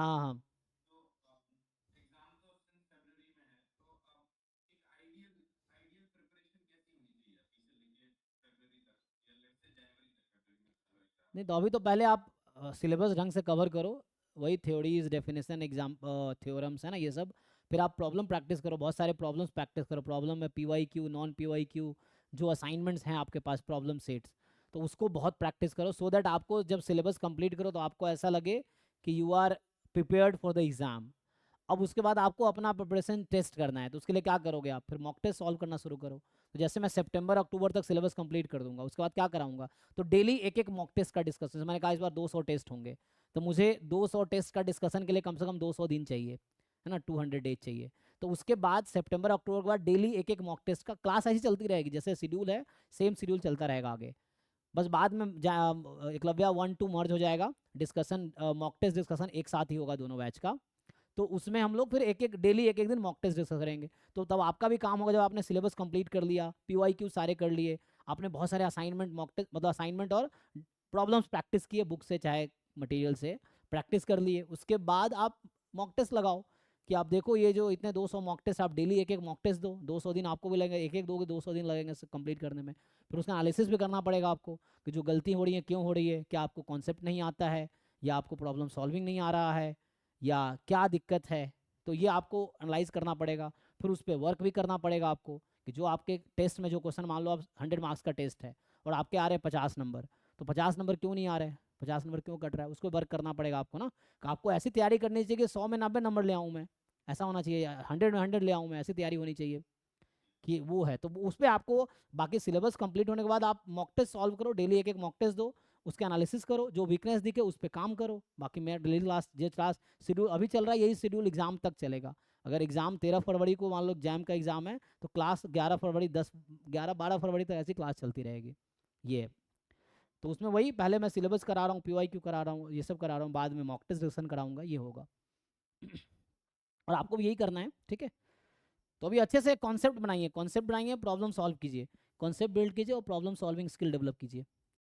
हाँ हाँ। नहीं तो अभी तो पहले आप सिलेबस ढंग से कवर करो, वही थ्योरीज डेफिनेशन एग्जाम थ्योरम्स है ना ये सब। फिर आप प्रॉब्लम प्रैक्टिस करो, बहुत सारे प्रॉब्लम्स प्रैक्टिस करो, प्रॉब्लम में P Y Q, non P Y Q, जो असाइनमेंट्स हैं आपके पास प्रॉब्लम सेट्स, तो उसको बहुत प्रैक्टिस करो, सो दैट आपको जब सिलेबस कंप्लीट करो तो आपको ऐसा लगे कि you are prepared for the exam. अब उसके बाद आपको अपना प्रिपरेशन टेस्ट करना है, तो उसके लिए क्या करोगे आप, फिर मॉक टेस्ट सॉल्व करना शुरू करो। तो जैसे मैं सितंबर अक्टूबर तक सिलेबस कंप्लीट कर दूंगा, उसके बाद क्या कराऊंगा, तो डेली एक एक मॉक टेस्ट का डिस्कशन, मैंने कहा इस बार 200 टेस्ट होंगे, तो मुझे 200 टेस्ट का डिस्कशन के लिए कम से कम 200 दिन चाहिए, है ना, 200 डेज चाहिए। तो उसके बाद सितंबर अक्टूबर के बाद डेली एक एक मॉक टेस्ट का क्लास ऐसी चलती रहेगी, जैसे शेड्यूल है सेम शेड्यूल चलता रहेगा आगे। बस बाद में एकलव्या 1-2 मर्ज हो जाएगा, डिस्कशन मॉक टेस्ट डिस्कशन एक साथ ही होगा दोनों बैच का। तो उसमें हम लोग फिर एक एक डेली एक एक दिन मॉक टेस्ट डिस्कस करेंगे। तो तब आपका भी काम होगा, जब आपने सिलेबस कंप्लीट कर लिया, पी वाई क्यू सारे कर लिए, आपने बहुत सारे असाइनमेंट मॉक टेस्ट मतलब असाइनमेंट और प्रॉब्लम्स प्रैक्टिस किए, बुक से चाहे मटेरियल से प्रैक्टिस कर लिए, उसके बाद आप मॉक टेस्ट लगाओ कि आप देखो ये जो इतने 200 मॉक टेस्ट, आप डेली एक एक मॉक टेस्ट दो, 200 दिन आपको भी लगेंगे, एक एक दोगे 200 दिन लगेंगे कंप्लीट करने में। फिर उसका एनालिसिस भी करना पड़ेगा आपको कि जो गलती हो रही है क्यों हो रही है, क्या आपको कॉन्सेप्ट नहीं आता है, या आपको प्रॉब्लम सॉल्विंग नहीं आ रहा है, या क्या दिक्कत है। तो ये आपको एनालाइज करना पड़ेगा, फिर उस पर वर्क भी करना पड़ेगा आपको, कि जो आपके टेस्ट में जो क्वेश्चन, मान लो आप 100 मार्क्स का टेस्ट है और आपके आ रहे हैं 50 नंबर, तो 50 नंबर क्यों नहीं आ रहे हैं, 50 नंबर क्यों कट रहा है, उसको वर्क करना पड़ेगा आपको ना। कि आपको ऐसी तैयारी करनी चाहिए कि 100 में 90 नंबर ले आऊँ मैं, ऐसा होना चाहिए, 100 में 100 ले आऊँ मैं, ऐसी तैयारी होनी चाहिए कि वो है। तो उस पर आपको बाकी सिलेबस कंप्लीट होने के बाद आप मॉक टेस्ट सॉल्व करो, डेली एक एक मॉक टेस्ट दो, उसके एनालिसिस करो, जो वीकनेस दिखे उस पर काम करो। बाकी मैं डेली क्लास जे क्लास शेड्यूल अभी चल रहा है, यही शेड्यूल एग्जाम तक चलेगा। अगर एग्जाम 13 फरवरी को मान लो एग्जाम का एग्जाम है, तो क्लास 11 फरवरी 10 11 12 फरवरी तक ऐसी क्लास चलती रहेगी ये। तो उसमें वही पहले मैं सिलेबस करा रहा हूँ, पी वाई क्यू करा रहा हूँ, ये सब करा रहा हूँ, बाद में मॉक टेस्ट डिस्कशन कराऊंगा, ये होगा। और आपको भी यही करना है, ठीक है। तो अभी अच्छे से कॉन्सेप्ट बनाइए, प्रॉब्लम सॉल्व कीजिए, कॉन्सेप्ट बिल्ड कीजिए और प्रॉब्लम सॉल्विंग स्किल डेवलप कीजिए।